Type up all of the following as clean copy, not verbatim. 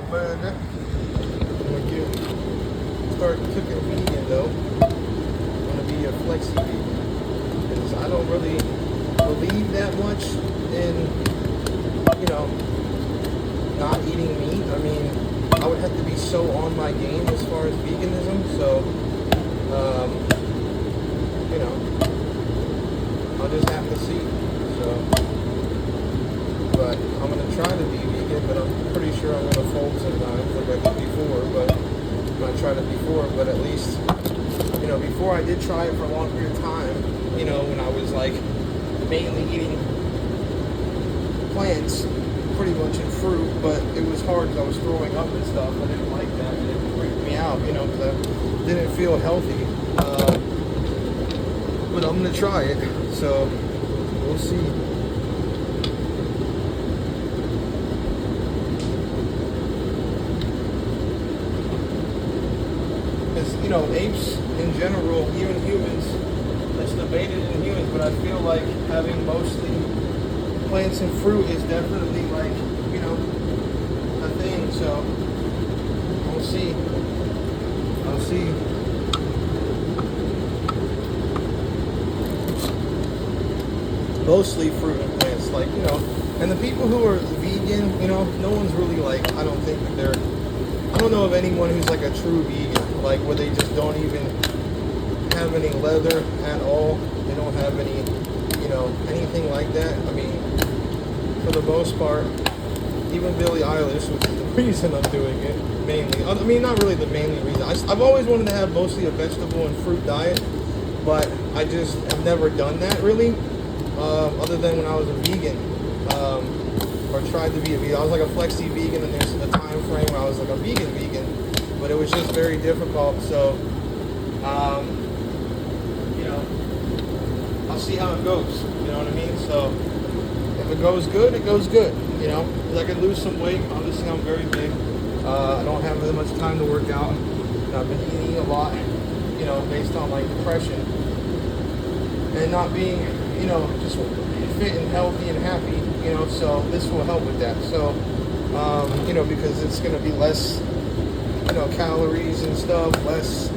man. I'm gonna start cooking vegan though. I'm gonna be a flexi vegan because I don't really believe that much in, you know, not eating meat. I mean, I would have to be so on my game as far as veganism. So, you know, I'll just have to see. So. But I'm going to try to be vegan, but I'm pretty sure I'm going to fold sometimes like I did before, but I tried it before, but at least, you know, before I did try it for a long period of time, you know, when I was like mainly eating plants, pretty much in fruit, but it was hard because I was throwing up and stuff. I didn't like that, and it freaked me out, you know, because I didn't feel healthy. But I'm going to try it, so we'll see. You know, apes in general, even humans, it's debated in humans, but I feel like having mostly plants and fruit is definitely like, you know, a thing. So we'll see. I'll see. Mostly fruit and plants, like, you know, and the people who are vegan, you know, no one's really like, I don't think that I don't know of anyone who's like a true vegan, like where they just don't even have any leather at all. They don't have any, you know, anything like that. I mean, for the most part, even Billie Eilish, which is the reason I'm doing it, mainly. I mean, not really the mainly reason. I've always wanted to have mostly a vegetable and fruit diet, but I just have never done that really, other than when I was a vegan. Or tried to be a vegan. I was like a flexi vegan, and there's a time frame where I was like a vegan, but it was just very difficult. So, you know, I'll see how it goes. You know what I mean? So, if it goes good, it goes good. You know, 'cause I can lose some weight. Obviously, I'm very big. I don't have that much time to work out. And I've been eating a lot, you know, based on like depression and not being, you know, just fit and healthy and happy, you know, so this will help with that. So, you know, because it's going to be less, you know, calories and stuff, less,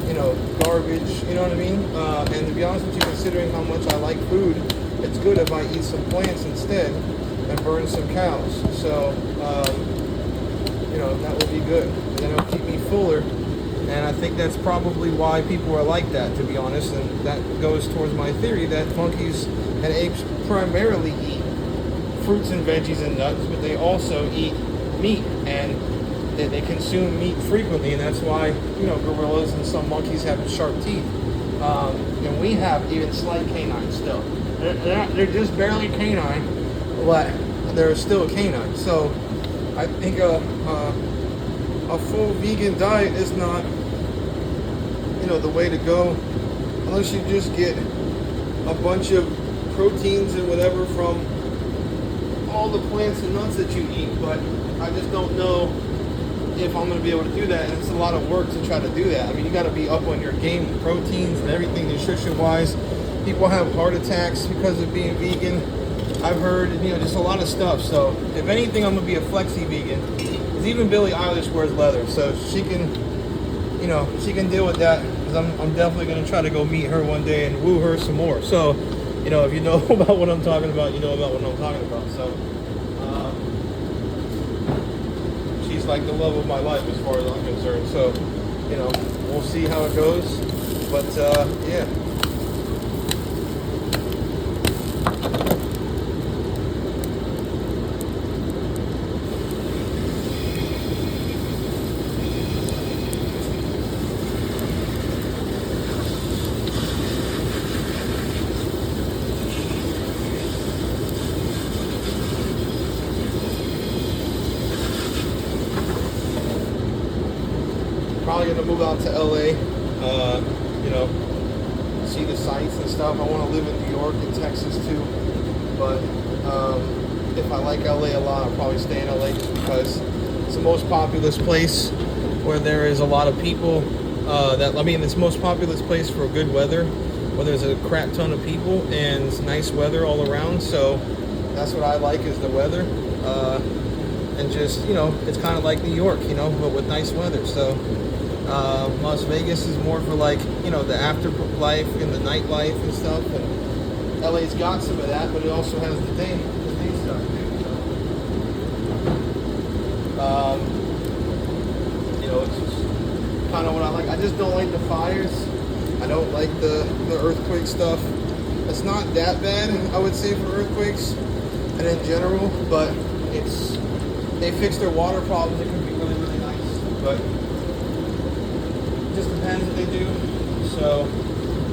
you know, garbage, you know what I mean? And to be honest with you, considering how much I like food, it's good if I eat some plants instead and burn some cows. So, you know, that would be good. And then it'll keep me fuller. And I think that's probably why people are like that, to be honest. And that goes towards my theory that monkeys and apes primarily eat fruits and veggies and nuts, but they also eat meat, and they consume meat frequently. And that's why, you know, gorillas and some monkeys have sharp teeth. And we have even slight canines still. They're just barely canine, but they're still a canine. So I think a full vegan diet is not, you know, the way to go, unless you just get a bunch of proteins and whatever from all the plants and nuts that you eat. But I just don't know if I'm going to be able to do that, and it's a lot of work to try to do that. I mean, you got to be up on your game with proteins and everything nutrition-wise. People have heart attacks because of being vegan. I've heard, you know, just a lot of stuff. So if anything, I'm going to be a flexi vegan. Because even Billie Eilish wears leather, so she can, you know, she can deal with that. Because I'm definitely going to try to go meet her one day and woo her some more. So, you know, if you know about what I'm talking about, you know about what I'm talking about. So, she's like the love of my life as far as I'm concerned. So, you know, we'll see how it goes. But, yeah. Probably gonna move out to LA, you know, see the sights and stuff. I want to live in New York and Texas too, but if I like LA a lot, I'll probably stay in LA just because it's the most populous place where there is a lot of people. It's the most populous place for good weather, where there's a crap ton of people and it's nice weather all around. So that's what I like, is the weather. and just, it's kind of like New York, but with nice weather. So Las Vegas is more for like, the afterlife and the nightlife and stuff. And LA's got some of that, but it also has the day stuff too. It's just kind of what I like. I just don't like the fires. I don't like the earthquake stuff. It's not that bad, I would say, for earthquakes and in general, but they fix their water problems. It can be really, really nice, but it just depends what they do. So,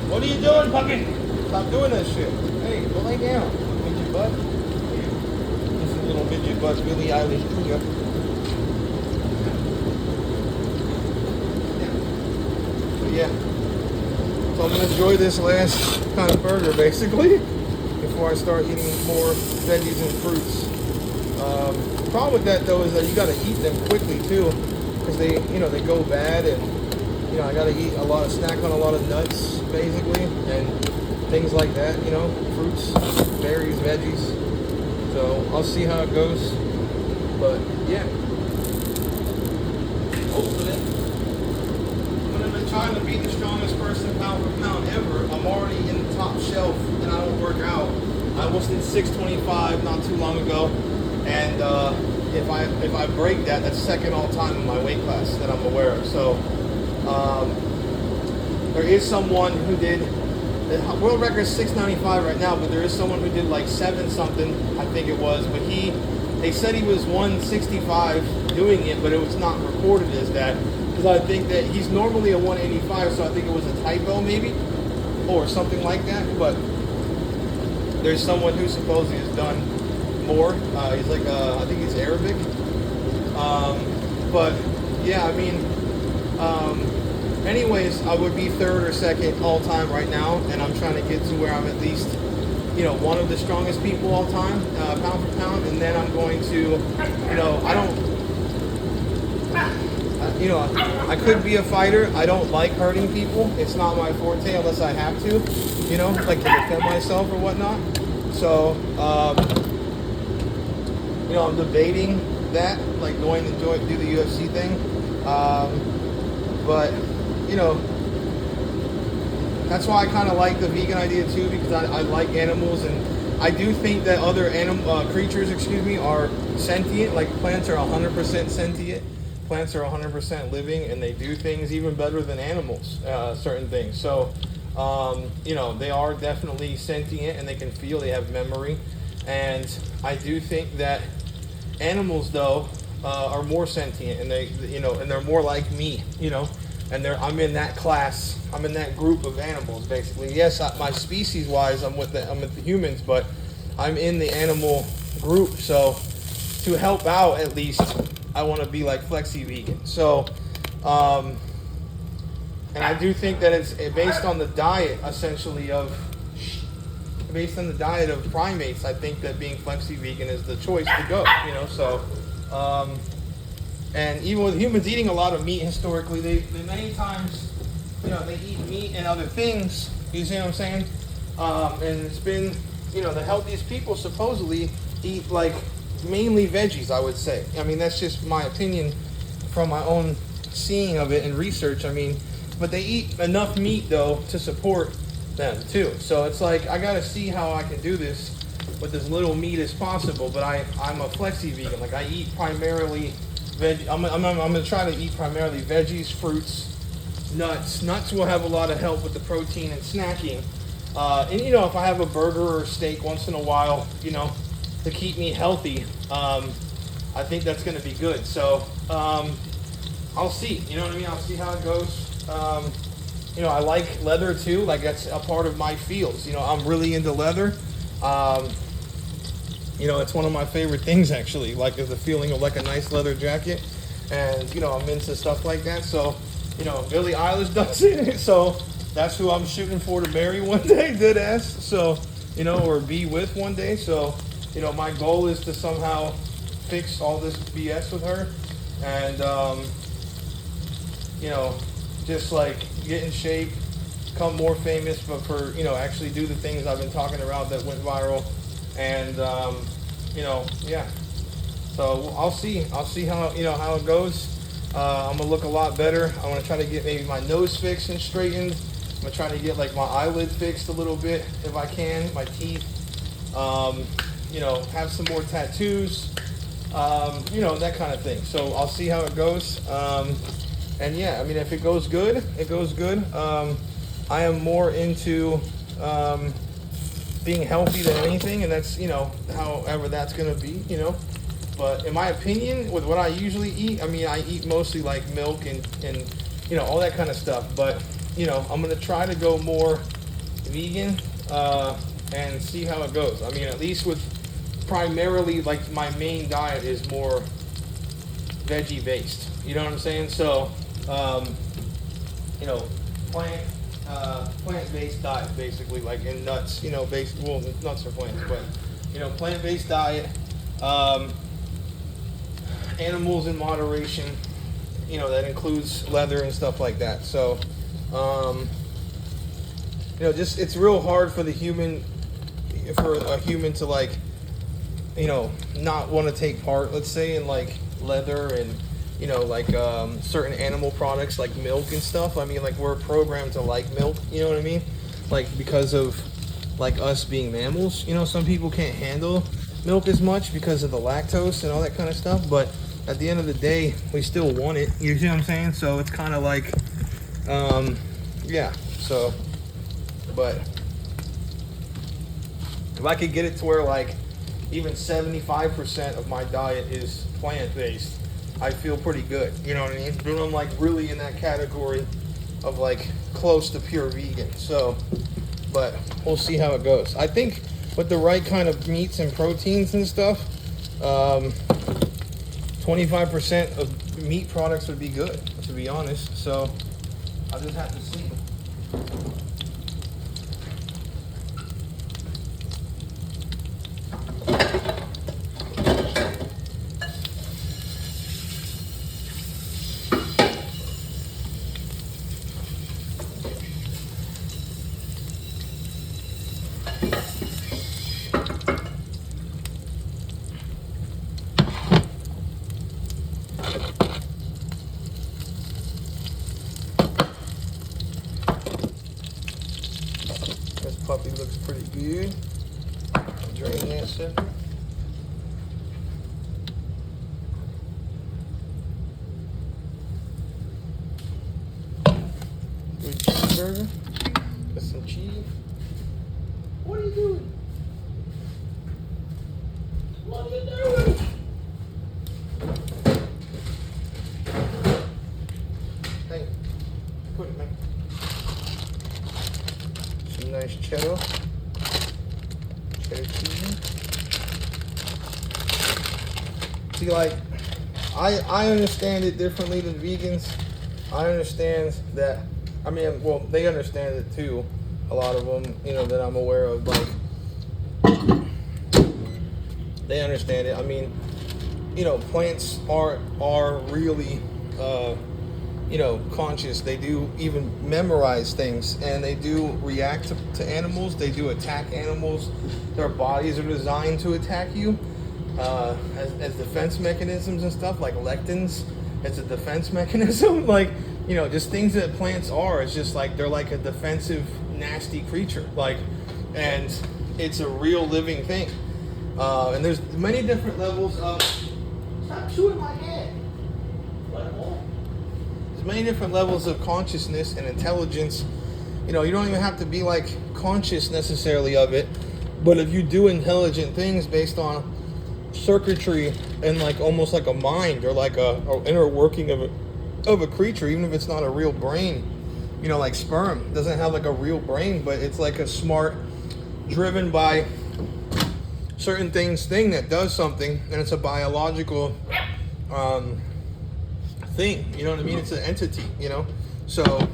what are you doing, puppy? Stop doing that shit. Hey, go lay down, midget butt. This is little midget butt, Billie Eilish Jr. Yeah. So I'm gonna enjoy this last kind of burger basically before I start eating more veggies and fruits. The problem with that though is that you gotta eat them quickly too, because they go bad, and I gotta eat snack on a lot of nuts basically and things like that. Fruits, berries, veggies. So I'll see how it goes. But yeah. Hopefully. Trying to be the strongest person pound for pound ever. I'm already in the top shelf and I don't work out. I was in 625 not too long ago, and if I break that, that's second all time in my weight class that I'm aware of. So there is someone who did, the world record is 695 right now, but there is someone who did like 7 something, I think it was, but they said he was 165 doing it, but it was not recorded as that. Because I think that he's normally a 185, so I think it was a typo maybe, or something like that. But there's someone who supposedly has done more. He's like, I think he's Arabic. But yeah, I mean, anyways, I would be third or second all time right now, and I'm trying to get to where I'm at least, one of the strongest people all time, pound for pound, and then I'm going to, I could be a fighter. I don't like hurting people. It's not my forte unless I have to, like to defend myself or whatnot. So, I'm debating that, like going to do the UFC thing. But, that's why I kind of like the vegan idea too, because I like animals, and I do think that other creatures, are sentient. Like plants are 100% sentient. Plants are 100% living, and they do things even better than animals, certain things. So, they are definitely sentient, and they can feel, they have memory. And I do think that animals, though, are more sentient, and and they're more like me, and I'm in that class, I'm in that group of animals, basically. Yes, my species-wise, I'm with the humans, but I'm in the animal group, so to help out, at least, I want to be like flexivegan. So, and I do think that it's based on the diet, essentially, based on the diet of primates. I think that being flexivegan is the choice to go, so, and even with humans eating a lot of meat historically, they many times, they eat meat and other things, you see what I'm saying? And it's been, the healthiest people supposedly eat like mainly veggies, I would say. I mean, that's just my opinion from my own seeing of it and research. I mean, but they eat enough meat though to support them too. So it's like, I gotta see how I can do this with as little meat as possible. But I'm a flexi vegan. Like, I eat primarily I'm gonna try to eat primarily veggies, fruits, nuts. Nuts will have a lot of help with the protein and snacking. And if I have a burger or a steak once in a while, to keep me healthy, I think that's going to be good. So I'll see. You know what I mean? I'll see how it goes. I like leather too. Like, that's a part of my fields. I'm really into leather. It's one of my favorite things, actually. Like, is the feeling of like a nice leather jacket, and I'm into stuff like that. So, Billie Eilish does it. So that's who I'm shooting for to marry one day, dead ass. So, or be with one day. So, my goal is to somehow fix all this BS with her, and just like get in shape, become more famous, but for actually do the things I've been talking about that went viral, and yeah. So I'll see how, how it goes. I'm gonna look a lot better. I'm gonna try to get maybe my nose fixed and straightened. I'm gonna try to get like my eyelid fixed a little bit if I can, my teeth. Have some more tattoos, that kind of thing. So I'll see how it goes. And yeah, I mean, if it goes good, it goes good. I am more into being healthy than anything, and that's, however that's gonna be, But in my opinion, with what I usually eat, I mean, I eat mostly like milk and all that kind of stuff. But, I'm gonna try to go more vegan and see how it goes. I mean, at least with primarily, like, my main diet is more veggie based. You know what I'm saying? So, plant-based diet, basically, like in nuts, nuts are plants, but, plant-based diet, animals in moderation, that includes leather and stuff like that. So, it's real hard for a human to, like, not want to take part, let's say, in like leather and, certain animal products like milk and stuff. I mean, like, we're programmed to like milk, you know what I mean? Like, because of like us being mammals, some people can't handle milk as much because of the lactose and all that kind of stuff. But at the end of the day, we still want it. You see what I'm saying? So it's kind of like, yeah. So, but if I could get it to where like even 75% of my diet is plant-based, I feel pretty good. You know what I mean? Then I'm like really in that category of like close to pure vegan. So, but we'll see how it goes. I think with the right kind of meats and proteins and stuff, 25% of meat products would be good, to be honest. So I'll just have to see. Puppy looks pretty good. Drain that sucker. Good cheeseburger. Got some cheese. What are you doing? What are you doing? Hey, put it, man. Some nice cheddar cheese. See, like, I understand it differently than vegans. I understand that, I mean, well, they understand it too. A lot of them, that I'm aware of, like, they understand it. I mean, plants are really, conscious. They do even memorize things, and they do react to animals. They do attack animals. Their bodies are designed to attack you as defense mechanisms and stuff, like lectins. It's a defense mechanism. Like, just things that plants are. It's just like they're like a defensive, nasty creature. Like, and it's a real living thing. And there's many different levels of. Stop chewing my head. There's many different levels of consciousness and intelligence. You don't even have to be like conscious necessarily of it, but if you do intelligent things based on circuitry and like almost like a mind or like a inner working of a creature, even if it's not a real brain, like sperm doesn't have like a real brain, but it's like a smart, driven by certain thing that does something, and it's a biological thing, you know what I mean? It's an entity, so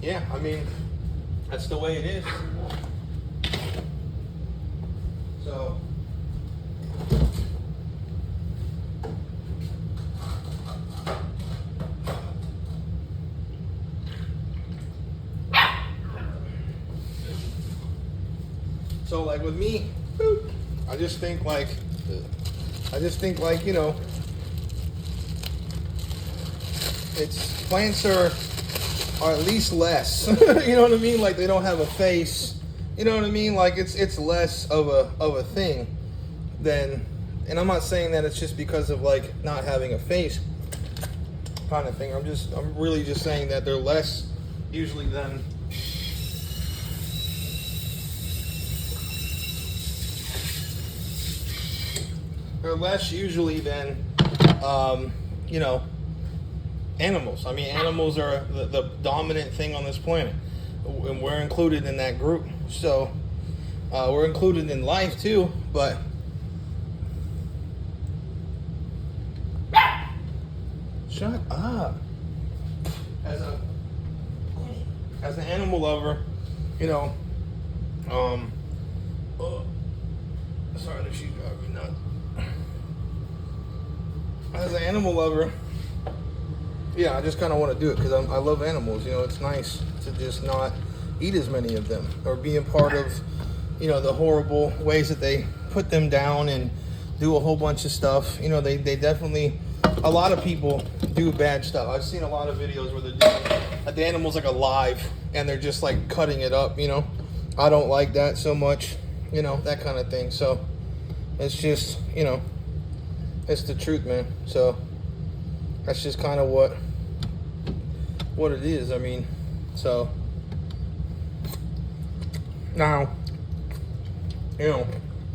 yeah, I mean, that's the way it is. So like with me, I just think like I just think, like, you know, plants are at least less. You know what I mean? Like, they don't have a face. You know what I mean? Like, it's less of a thing than, and I'm not saying that it's just because of like not having a face kind of thing. I'm really just saying that they're less usually than you know, animals. I mean, animals are the dominant thing on this planet, and we're included in that group. So we're included in life too, but shut up. As an animal lover, you know, sorry, the sheep drive me nuts. As an animal lover, yeah, I just kind of want to do it because I love animals. You know, it's nice to just not eat as many of them or being part of, you know, the horrible ways that they put them down and do a whole bunch of stuff. You know, they definitely, a lot of people do bad stuff. I've seen a lot of videos where they're doing, like, the animal's like alive and they're just like cutting it up, you know. I don't like that so much, you know, that kind of thing. So it's just, you know, it's the truth, man. So that's just kind of what it is. I mean, so now, you know,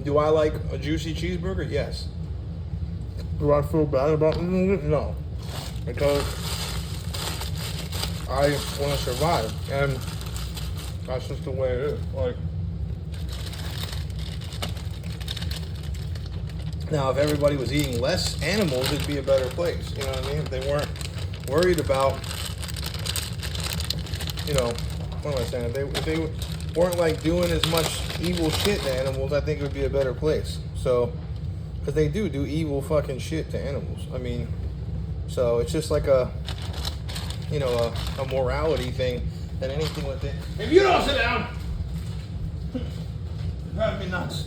do I like a juicy cheeseburger? Yes. Do I feel bad about it? No, because I want to survive, and that's just the way it is. Like, now, if everybody was eating less animals, it'd be a better place. You know what I mean? If they weren't worried about, you know, what am I saying? If they weren't like doing as much evil shit to animals, I think it would be a better place. So, because they do evil fucking shit to animals. I mean, so it's just like a, you know, a morality thing than anything with it. If you don't sit down, you're driving me nuts.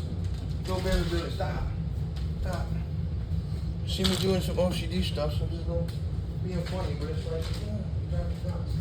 Go Barry Billy, stop. Stop. See me doing some OCD stuff, so I'm just going being funny, but it's like, yeah, you're driving me nuts.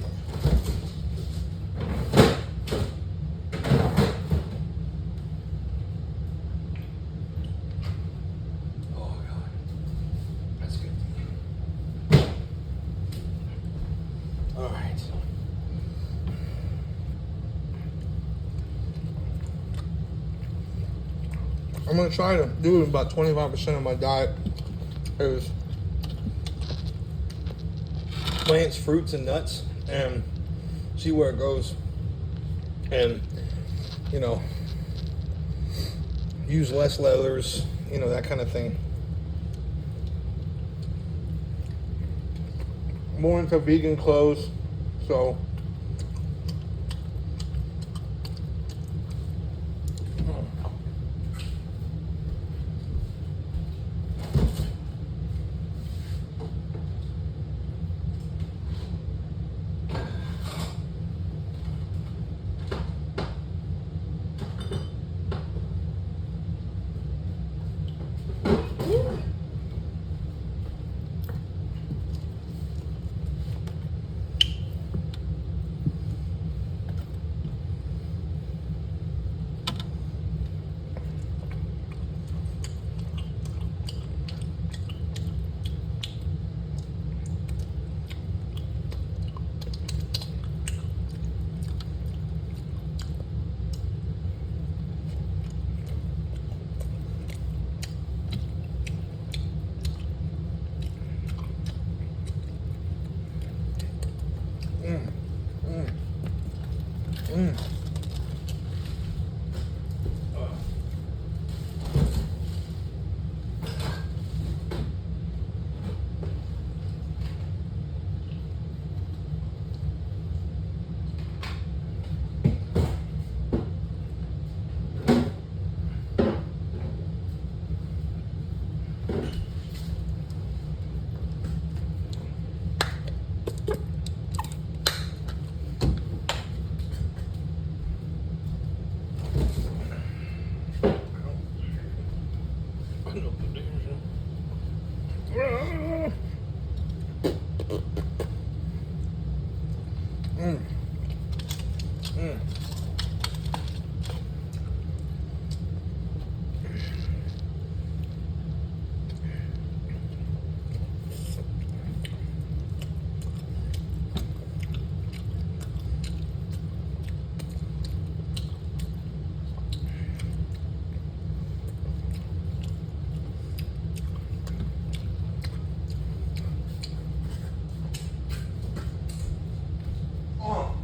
I'm going to try to do about 25% of my diet is plants, fruits, and nuts, and see where it goes. And, you know, use less leathers, you know, that kind of thing. More into vegan clothes, so Mm. Mm. Oh.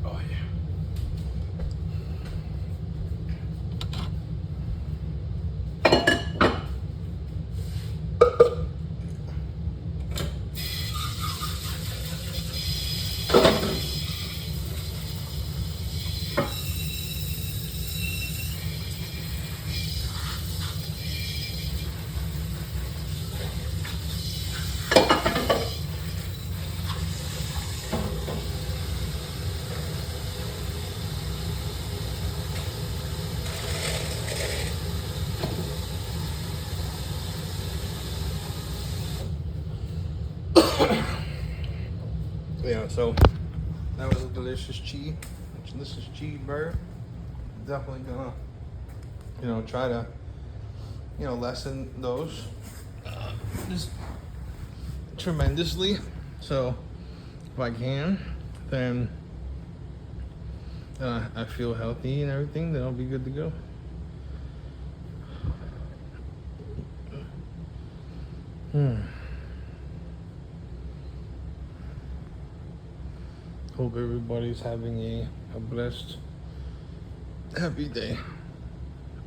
Oh yeah. Yeah, so that was a delicious cheeseburger. Definitely gonna, try to, lessen those just tremendously. So if I can, then I feel healthy and everything, then I'll be good to go. Hope everybody's having a blessed, happy day.